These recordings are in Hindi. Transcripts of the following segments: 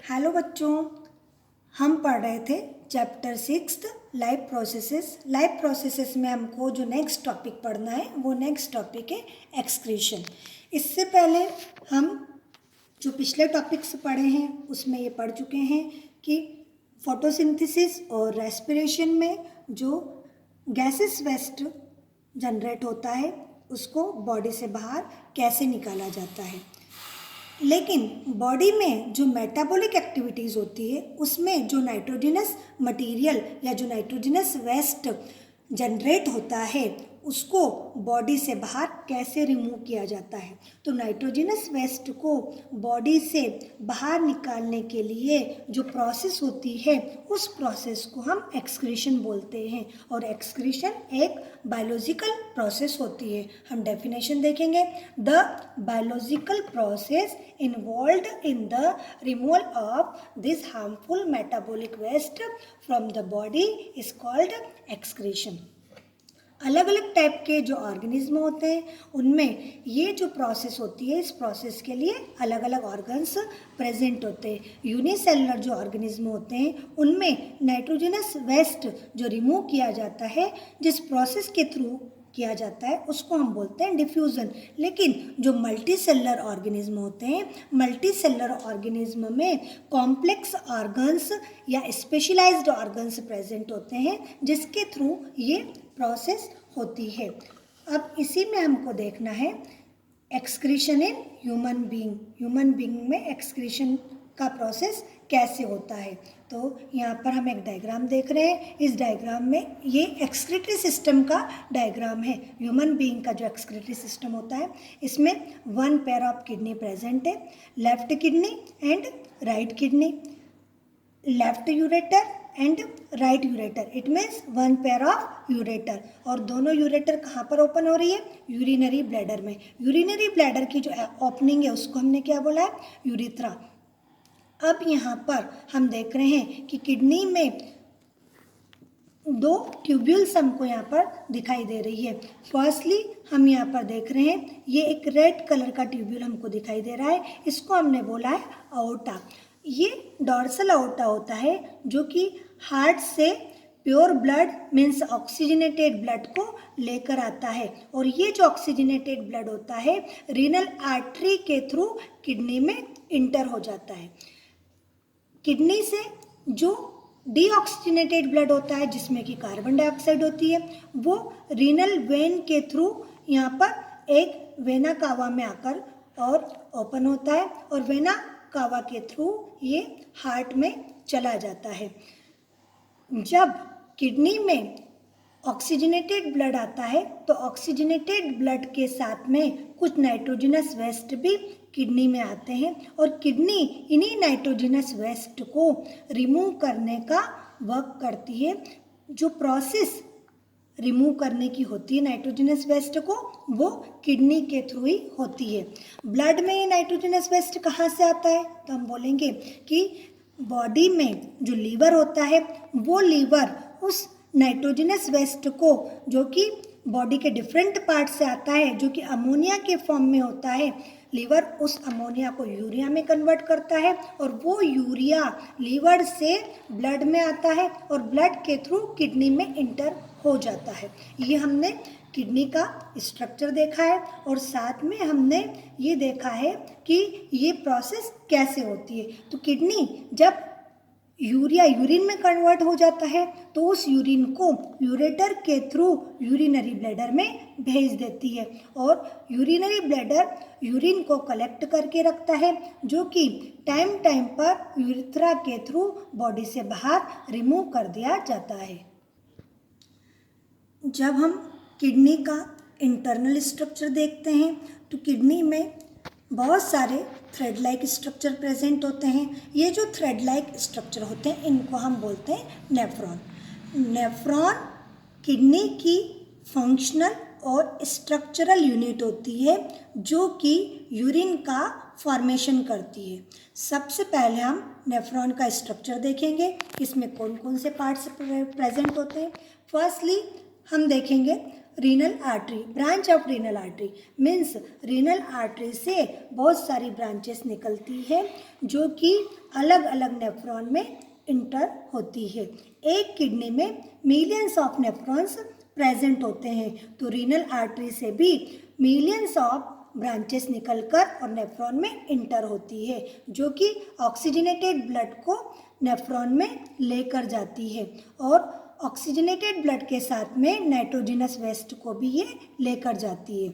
हेलो बच्चों, हम पढ़ रहे थे चैप्टर 6 लाइफ प्रोसेसेस में हमको जो नेक्स्ट टॉपिक पढ़ना है वो नेक्स्ट टॉपिक है एक्सक्रीशन। इससे पहले हम जो पिछले टॉपिक्स पढ़े हैं उसमें ये पढ़ चुके हैं कि फोटोसिंथेसिस और रेस्पिरेशन में जो गैसेस वेस्ट जनरेट होता है उसको बॉडी से बाहर कैसे निकाला जाता है। लेकिन बॉडी में जो मेटाबॉलिक एक्टिविटीज़ होती है उसमें जो नाइट्रोजनस मटेरियल या जो नाइट्रोजनस वेस्ट जनरेट होता है उसको बॉडी से बाहर कैसे रिमूव किया जाता है। तो नाइट्रोजनस वेस्ट को बॉडी से बाहर निकालने के लिए जो प्रोसेस होती है उस प्रोसेस को हम एक्सक्रीशन बोलते हैं और एक्सक्रीशन एक बायोलॉजिकल प्रोसेस होती है। हम डेफिनेशन देखेंगे। The biological process involved in the removal of this harmful metabolic waste from the body is called excretion. अलग अलग टाइप के जो ऑर्गेनिज्म होते हैं उनमें ये जो प्रोसेस होती है इस प्रोसेस के लिए अलग अलग ऑर्गन्स प्रेजेंट होते हैं। यूनिसेलुलर जो ऑर्गेनिज्म होते हैं उनमें नाइट्रोजनस वेस्ट जो रिमूव किया जाता है जिस प्रोसेस के थ्रू किया जाता है उसको हम बोलते हैं डिफ्यूज़न। लेकिन जो मल्टी सेलुलर ऑर्गेनिज्म होते हैं मल्टी सेलुलर ऑर्गेनिज्म में कॉम्प्लेक्स ऑर्गन्स या स्पेशलाइज्ड ऑर्गन्स प्रेजेंट होते हैं जिसके थ्रू ये प्रोसेस होती है। अब इसी में हमको देखना है एक्सक्रीशन इन ह्यूमन बीइंग में एक्सक्रीशन का प्रोसेस कैसे होता है। तो यहाँ पर हम एक डायग्राम देख रहे हैं। इस डायग्राम में ये एक्सक्रीटरी सिस्टम का डायग्राम है। ह्यूमन बीइंग का जो एक्सक्रीटरी सिस्टम होता है इसमें 1 पेयर ऑफ किडनी प्रेजेंट है, left kidney and right kidney, left ureter and right ureter. It means 1 pair of ureter. और दोनों यूरेटर कहाँ पर ओपन हो रही है? यूरिनरी ब्लैडर में। यूरिनरी ब्लैडर की जो ओपनिंग है उसको हमने क्या बोला है? यूरिथ्रा। अब यहाँ पर हम देख रहे हैं कि किडनी में 2 ट्यूब्यूल्स हमको यहाँ पर दिखाई दे रही है। फर्स्टली हम यहाँ पर देख रहे हैं ये एक रेड कलर का ट्यूब्यूल हमको दिखाई दे रहा है। इसको हमने बोला है अओर्टा। ये डॉर्सल अओर्टा होता है जो कि हार्ट से pure blood means oxygenated blood को लेकर आता है और ये जो ऑक्सीजनेटेड ब्लड होता है रीनल आर्टरी के थ्रू किडनी में इंटर हो जाता है। किडनी से जो डीऑक्सीजनेटेड ब्लड होता है जिसमें कि कार्बन डाइऑक्साइड होती है वो रीनल वेन के थ्रू यहाँ पर एक वेना कावा में आकर और ओपन होता है और वेना कावा के थ्रू ये हार्ट में चला जाता है। जब किडनी में ऑक्सीजनेटेड ब्लड आता है तो ऑक्सीजनेटेड ब्लड के साथ में कुछ नाइट्रोजनस वेस्ट भी किडनी में आते हैं और किडनी इन्हीं नाइट्रोजनस वेस्ट को रिमूव करने का वर्क करती है। जो प्रोसेस रिमूव करने की होती है नाइट्रोजनस वेस्ट को वो किडनी के थ्रू ही होती है। ब्लड में ये नाइट्रोजनस वेस्ट कहाँ से आता है? तो हम बोलेंगे कि बॉडी में जो लीवर होता है वो लीवर उस नाइट्रोजनस वेस्ट को जो कि बॉडी के डिफरेंट पार्ट से आता है जो कि अमोनिया के फॉर्म में होता है, लीवर उस अमोनिया को यूरिया में कन्वर्ट करता है और वो यूरिया लीवर से ब्लड में आता है और ब्लड के थ्रू किडनी में इंटर हो जाता है। ये हमने किडनी का स्ट्रक्चर देखा है और साथ में हमने ये देखा है कि ये प्रोसेस कैसे होती है। तो किडनी जब यूरिया यूरिन में कन्वर्ट हो जाता है तो उस यूरिन को यूरेटर के थ्रू यूरिनरी ब्लैडर में भेज देती है और यूरिनरी ब्लैडर यूरिन को कलेक्ट करके रखता है जो कि टाइम टाइम पर यूरिथ्रा के थ्रू बॉडी से बाहर रिमूव कर दिया जाता है। जब हम किडनी का इंटरनल स्ट्रक्चर देखते हैं तो किडनी में बहुत सारे थ्रेड लाइक स्ट्रक्चर प्रेजेंट होते हैं। ये जो थ्रेड लाइक स्ट्रक्चर होते हैं इनको हम बोलते हैं नेफ्रॉन। नेफ्रॉन किडनी की फंक्शनल और स्ट्रक्चरल यूनिट होती है जो कि यूरिन का फॉर्मेशन करती है। सबसे पहले हम नेफ्रॉन का स्ट्रक्चर देखेंगे, इसमें कौन कौन से पार्ट्स प्रेजेंट होते हैं। फर्स्टली हम देखेंगे renal artery, branch of renal artery means renal artery से बहुत सारी ब्रांचेस निकलती है जो कि अलग अलग नेफ्रॉन में इंटर होती है। एक किडनी में मिलियंस ऑफ नेफ्रॉन्स प्रेजेंट होते हैं, तो रीनल आर्टरी से भी मिलियंस ऑफ ब्रांचेस निकलकर और नेफ्रॉन में इंटर होती है, जो कि ऑक्सीजनेटेड ब्लड को नेफ्रॉन में लेकर जाती है और ऑक्सीजनेटेड ब्लड के साथ में नाइट्रोजनस वेस्ट को भी ये लेकर जाती है।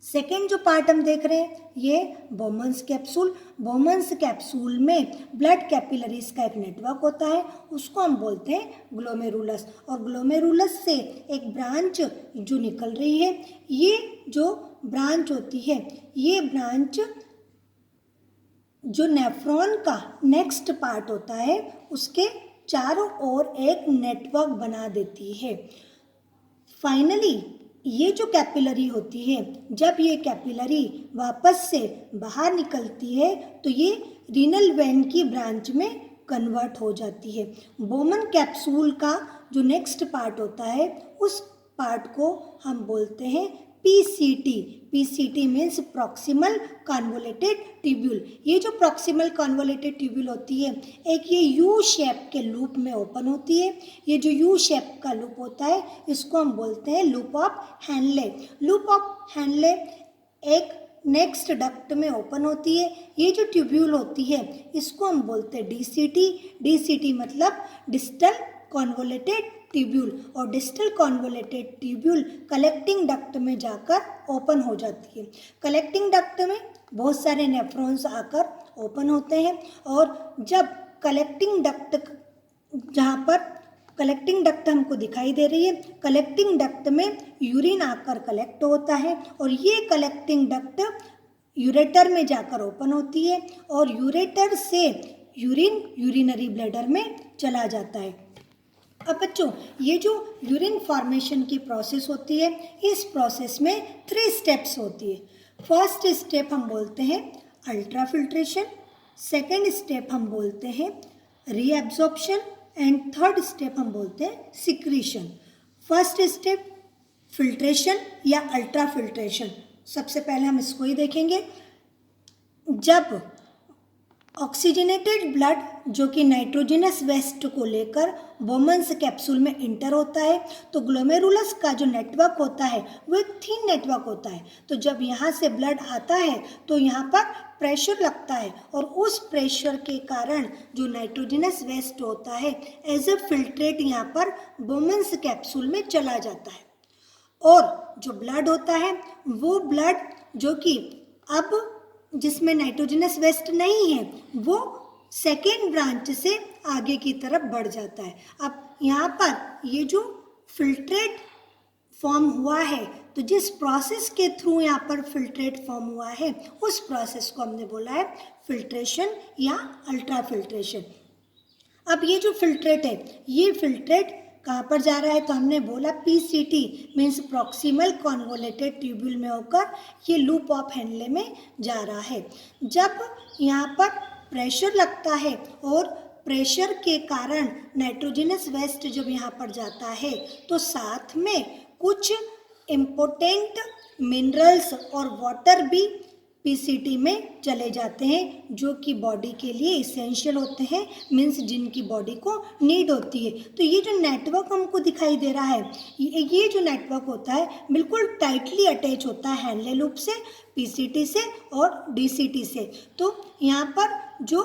सेकेंड जो पार्ट हम देख रहे हैं ये बोमन्स कैप्सूल। बोमन्स कैप्सूल में ब्लड कैपिलरीज का एक नेटवर्क होता है, उसको हम बोलते हैं ग्लोमेरुलस। और ग्लोमेरुलस से एक ब्रांच जो निकल रही है, ये जो ब्रांच होती है, ये ब्रांच जो नेफ्रॉन का नेक्स्ट पार्ट होता है उसके चारों ओर एक नेटवर्क बना देती है। फाइनली ये जो कैपिलरी होती है, जब ये कैपिलरी वापस से बाहर निकलती है तो ये रीनल वेन की ब्रांच में कन्वर्ट हो जाती है। बोमन कैप्सूल का जो नेक्स्ट पार्ट होता है उस पार्ट को हम बोलते हैं PCT। PCT means proximal convoluted tubule. ये जो प्रॉक्सिमल कन्वोलेटेड ट्यूब्यूल होती है, एक ये यू शेप के लूप में ओपन होती है। ये जो यू शेप का लूप होता है इसको हम बोलते हैं loop of Henle. Loop of Henle एक नेक्स्ट डक्ट में ओपन होती है। ये जो ट्यूब्यूल होती है इसको हम बोलते हैं DCT। DCT मतलब डिस्टल कॉन्वोलेटेड ट्यूब्यूल, और distal convoluted tubule collecting duct में जाकर ओपन हो जाती है। कलेक्टिंग डक्ट में बहुत सारे नेफ्रॉन्स आकर ओपन होते हैं, और जब कलेक्टिंग डक्ट, जहाँ पर कलेक्टिंग डक्ट हमको दिखाई दे रही है, कलेक्टिंग डक्ट में यूरिन आकर कलेक्ट होता है और ये कलेक्टिंग डक्ट यूरेटर में जाकर ओपन होती है और यूरेटर से यूरिन यूरिनरी ब्लैडर में चला जाता है। अब बच्चों, ये जो यूरिन फॉर्मेशन की प्रोसेस होती है, इस प्रोसेस में 3 स्टेप्स होती है। फर्स्ट स्टेप हम बोलते हैं अल्ट्राफिल्ट्रेशन, सेकेंड स्टेप हम बोलते हैं रीएब्जॉर्प्शन एंड थर्ड स्टेप हम बोलते हैं सिक्रीशन। फर्स्ट स्टेप फिल्ट्रेशन या अल्ट्राफिल्ट्रेशन। सबसे पहले हम इसको ही देखेंगे। जब ऑक्सीजनेटेड ब्लड जो कि नाइट्रोजनस वेस्ट को लेकर बोमन्स कैप्सूल में इंटर होता है, तो ग्लोमेरुलस का जो नेटवर्क होता है वो एक थिन नेटवर्क होता है। तो जब यहाँ से ब्लड आता है तो यहाँ पर प्रेशर लगता है और उस प्रेशर के कारण जो नाइट्रोजनस वेस्ट होता है एज ए फिल्ट्रेट यहाँ पर बोमन्स कैप्सूल में चला जाता है। और जो ब्लड होता है वो ब्लड जो कि अब जिसमें नाइट्रोजनस वेस्ट नहीं है वो सेकेंड ब्रांच से आगे की तरफ बढ़ जाता है। अब यहाँ पर ये जो फिल्ट्रेट फॉर्म हुआ है, तो जिस प्रोसेस के थ्रू यहाँ पर फिल्ट्रेट फॉर्म हुआ है उस प्रोसेस को हमने बोला है फिल्ट्रेशन या अल्ट्राफिल्ट्रेशन। अब ये जो फिल्ट्रेट है, ये फिल्ट्रेट कहाँ पर जा रहा है, तो हमने बोला PCT means proximal convoluted tubule में होकर ये लूप ऑफ हैनले में जा रहा है। जब यहाँ पर प्रेशर लगता है और प्रेशर के कारण नाइट्रोजनस वेस्ट जब यहाँ पर जाता है तो साथ में कुछ इम्पोर्टेंट मिनरल्स और वाटर भी PCT में चले जाते हैं जो कि बॉडी के लिए इसेंशियल होते हैं, मीन्स जिनकी बॉडी को नीड होती है। तो ये जो नेटवर्क हमको दिखाई दे रहा है, ये जो नेटवर्क होता है बिल्कुल टाइटली अटैच होता है हैनले लूप से, PCT से और DCT से। तो यहाँ पर जो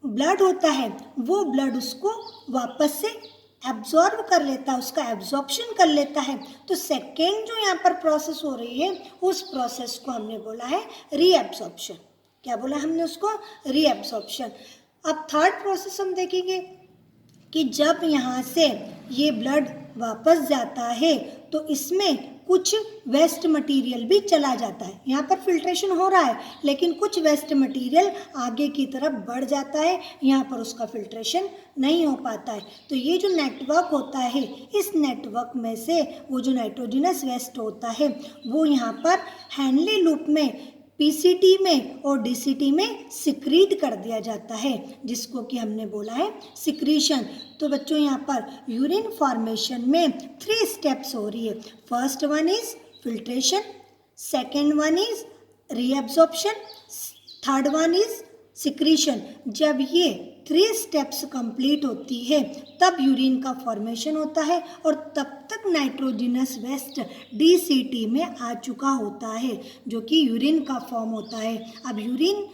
ब्लड होता है वो ब्लड उसको वापस से एब्जॉर्ब कर लेता है, उसका एब्जॉर्प्शन कर लेता है। तो सेकेंड जो यहाँ पर प्रोसेस हो रही है उस प्रोसेस को हमने बोला है रीएब्जॉर्प्शन। क्या बोला हमने उसको? रीएब्जॉर्प्शन। अब थर्ड प्रोसेस हम देखेंगे कि जब यहाँ से ये ब्लड वापस जाता है तो इसमें कुछ वेस्ट मटेरियल भी चला जाता है। यहाँ पर फिल्ट्रेशन हो रहा है लेकिन कुछ वेस्ट मटेरियल आगे की तरफ बढ़ जाता है, यहाँ पर उसका फिल्ट्रेशन नहीं हो पाता है। तो ये जो नेटवर्क होता है, इस नेटवर्क में से वो जो नाइट्रोजनस वेस्ट होता है वो यहाँ पर हैनले लूप में पीसीटी में और डीसीटी में सिक्रीट कर दिया जाता है, जिसको कि हमने बोला है सिक्रीशन। तो बच्चों यहाँ पर यूरिन फॉर्मेशन में 3 स्टेप्स हो रही है। First one is filtration, second one is reabsorption, third one is secretion. जब ये 3 स्टेप्स कंप्लीट होती है तब यूरिन का फॉर्मेशन होता है और तब तक नाइट्रोजिनस वेस्ट डीसीटी में आ चुका होता है, जो कि यूरिन का फॉर्म होता है। अब यूरिन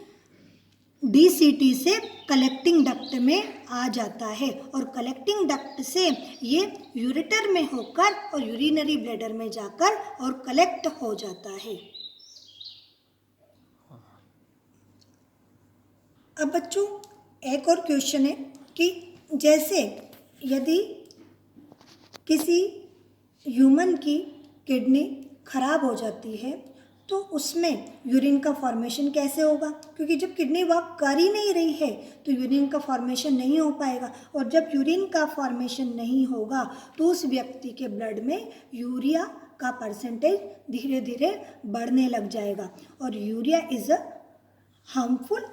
डीसीटी से कलेक्टिंग डक्ट में आ जाता है और कलेक्टिंग डक्ट से ये यूरेटर में होकर और यूरिनरी ब्लैडर में जाकर और कलेक्ट हो जाता है। अब बच्चों एक और क्वेश्चन है कि जैसे यदि किसी ह्यूमन की किडनी खराब हो जाती है तो उसमें यूरिन का फॉर्मेशन कैसे होगा, क्योंकि जब किडनी वर्क कर ही नहीं रही है तो यूरिन का फॉर्मेशन नहीं हो पाएगा, और जब यूरिन का फॉर्मेशन नहीं होगा तो उस व्यक्ति के ब्लड में यूरिया का परसेंटेज धीरे धीरे बढ़ने लग जाएगा। और urea is a harmful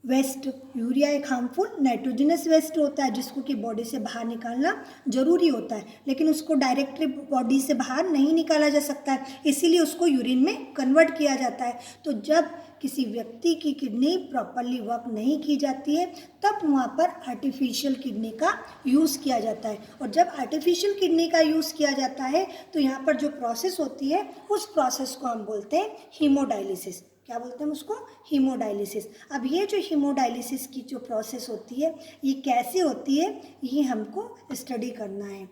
waste. Urea एक हार्मफुल नाइट्रोजनस वेस्ट होता है जिसको कि बॉडी से बाहर निकालना जरूरी होता है, लेकिन उसको डायरेक्टली बॉडी से बाहर नहीं निकाला जा सकता है, इसीलिए उसको यूरिन में कन्वर्ट किया जाता है। तो जब किसी व्यक्ति की किडनी प्रॉपरली वर्क नहीं की जाती है तब वहाँ पर आर्टिफिशियल किडनी का यूज़ किया जाता है, और जब आर्टिफिशियल किडनी का यूज़ किया जाता है तो यहाँ पर जो प्रोसेस होती है उस प्रोसेस को हम बोलते हैं हीमोडायलिसिस। क्या बोलते हैं उसको? हीमोडायलिसिस। अब ये जो हीमोडायलिसिस की जो प्रोसेस होती है ये कैसे होती है ये हमको स्टडी करना है।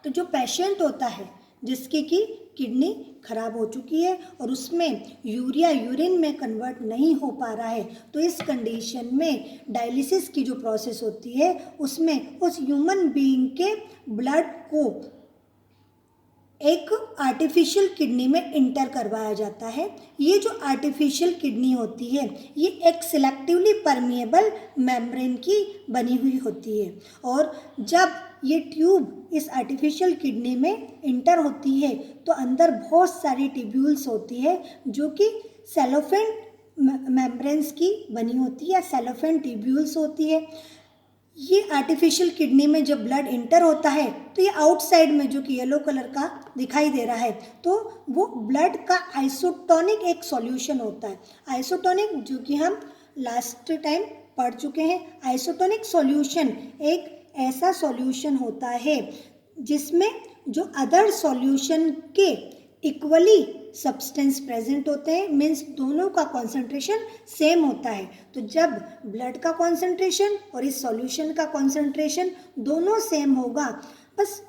तो जो पेशेंट होता है जिसकी कि किडनी खराब हो चुकी है और उसमें यूरिया यूरिन में कन्वर्ट नहीं हो पा रहा है, तो इस कंडीशन में डायलिसिस की जो प्रोसेस होती है उसमें उस ह्यूमन बीइंग के ब्लड को एक आर्टिफिशियल किडनी में इंटर करवाया जाता है। ये जो आर्टिफिशियल किडनी होती है ये एक सिलेक्टिवली परमिएबल मेम्ब्रेन की बनी हुई होती है, और जब ये ट्यूब इस आर्टिफिशियल किडनी में इंटर होती है तो अंदर बहुत सारी ट्यूब्यूल्स होती है जो कि सेलोफेन मेम्ब्रेन्स की बनी होती है या सेलोफेन ट्यूब्यूल्स होती है। ये आर्टिफिशियल किडनी में जब ब्लड इंटर होता है तो ये आउटसाइड में जो कि येलो कलर का दिखाई दे रहा है तो वो ब्लड का आइसोटोनिक एक सॉल्यूशन होता है। आइसोटोनिक जो कि हम लास्ट टाइम पढ़ चुके हैं। आइसोटोनिक सॉल्यूशन एक ऐसा सॉल्यूशन होता है जिसमें जो अदर सॉल्यूशन के इक्वली सब्सटेंस प्रेजेंट होते हैं, मीन्स दोनों का कॉन्सेंट्रेशन सेम होता है। तो जब ब्लड का कॉन्सेंट्रेशन और इस सॉल्यूशन का कॉन्सेंट्रेशन दोनों सेम होगा, बस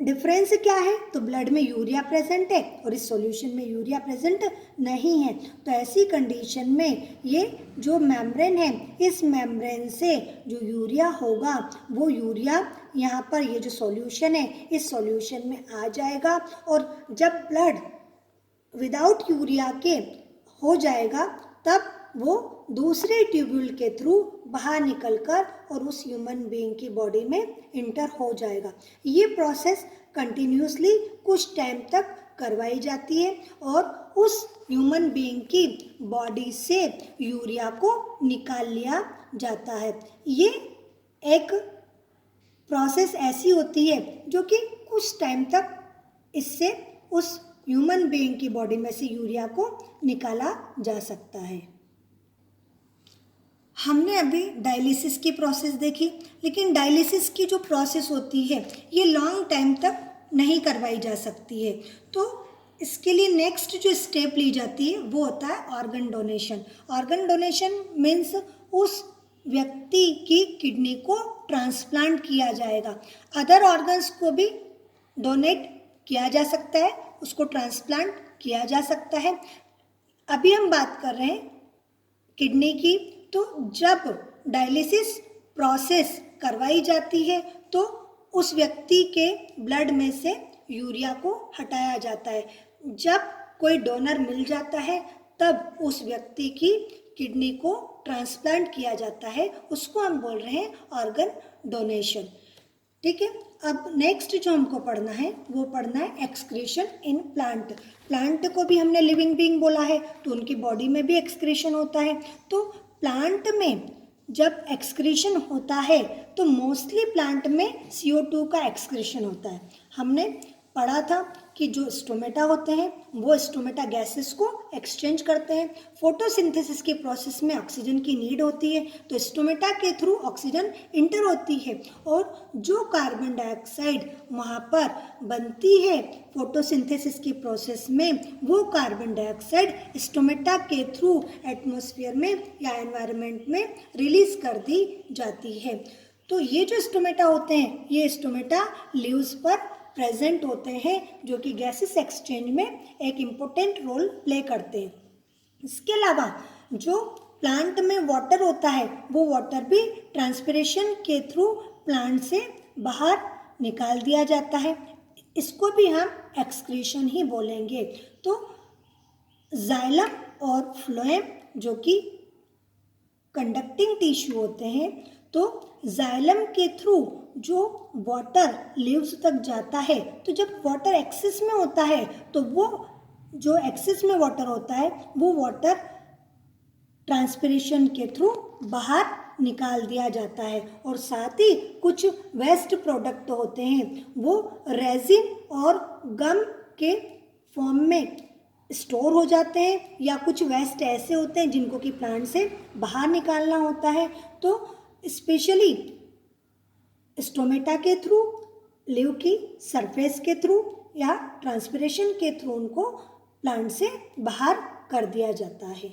डिफरेंस क्या है, तो ब्लड में यूरिया प्रेजेंट है और इस सॉल्यूशन में यूरिया प्रेजेंट नहीं है। तो ऐसी कंडीशन में ये जो मेम्ब्रेन है इस मेम्ब्रेन से जो यूरिया होगा वो यूरिया यहाँ पर ये जो सॉल्यूशन है इस सॉल्यूशन में आ जाएगा, और जब ब्लड विदाउट यूरिया के हो जाएगा तब वो दूसरे ट्यूब्यूल के थ्रू बाहर निकलकर और उस ह्यूमन बीइंग की बॉडी में इंटर हो जाएगा। ये प्रोसेस कंटिन्यूसली कुछ टाइम तक करवाई जाती है और उस ह्यूमन बीइंग की बॉडी से यूरिया को निकाल लिया जाता है। ये एक प्रोसेस ऐसी होती है जो कि कुछ टाइम तक इससे उस ह्यूमन बीइंग की बॉडी में से यूरिया को निकाला जा सकता है। हमने अभी डायलिसिस की प्रोसेस देखी, लेकिन डायलिसिस की जो प्रोसेस होती है ये लॉन्ग टाइम तक नहीं करवाई जा सकती है। तो इसके लिए नेक्स्ट जो स्टेप ली जाती है वो होता है organ donation. Organ donation means उस व्यक्ति की किडनी को ट्रांसप्लांट किया जाएगा। अदर ऑर्गन्स को भी डोनेट किया जा सकता है, उसको ट्रांसप्लांट किया जा सकता है। अभी हम बात कर रहे हैं किडनी की। तो जब डायलिसिस प्रोसेस करवाई जाती है तो उस व्यक्ति के ब्लड में से यूरिया को हटाया जाता है। जब कोई डोनर मिल जाता है तब उस व्यक्ति की किडनी को ट्रांसप्लांट किया जाता है, उसको हम बोल रहे हैं ऑर्गन डोनेशन। ठीक है। अब नेक्स्ट जो हमको पढ़ना है वो पढ़ना है एक्सक्रीशन इन प्लांट। प्लांट को भी हमने लिविंग बीइंग बोला है, तो उनकी बॉडी में भी एक्सक्रीशन होता है। तो प्लांट में जब एक्सक्रीशन होता है तो मोस्टली प्लांट में CO2 का एक्सक्रीशन होता है। हमने पढ़ा था कि जो स्टोमेटा होते हैं वो स्टोमेटा गैसेस को एक्सचेंज करते हैं। फोटोसिंथेसिस के प्रोसेस में ऑक्सीजन की नीड होती है, तो स्टोमेटा के थ्रू ऑक्सीजन इंटर होती है और जो कार्बन डाइऑक्साइड वहाँ पर बनती है फोटोसिंथेसिस के प्रोसेस में, वो कार्बन डाइऑक्साइड स्टोमेटा के थ्रू एटमॉस्फेयर में या एनवायरनमेंट में रिलीज कर दी जाती है। तो ये जो स्टोमेटा होते हैं ये स्टोमेटा लीव्स पर प्रेजेंट होते हैं, जो कि गैसेस एक्सचेंज में एक इम्पोर्टेंट रोल प्ले करते हैं। इसके अलावा जो प्लांट में वाटर होता है वो वाटर भी ट्रांसपिरेशन के थ्रू प्लांट से बाहर निकाल दिया जाता है, इसको भी हम एक्सक्रीशन ही बोलेंगे। तो जाइलम और फ्लोएम जो कि कंडक्टिंग टिश्यू होते हैं, तो जाइलम के थ्रू जो वाटर लीव्स तक जाता है, तो जब वाटर एक्सेस में होता है तो वो जो एक्सेस में वाटर होता है वो वाटर ट्रांसपिरेशन के थ्रू बाहर निकाल दिया जाता है। और साथ ही कुछ वेस्ट प्रोडक्ट होते हैं वो रेजिन और गम के फॉर्म में स्टोर हो जाते हैं, या कुछ वेस्ट ऐसे होते हैं जिनको कि प्लांट से बाहर निकालना होता है। तो स्पेशली स्टोमेटा के थ्रू, लीव की सरफेस के थ्रू या ट्रांसपिरेशन के थ्रू उनको प्लांट से बाहर कर दिया जाता है।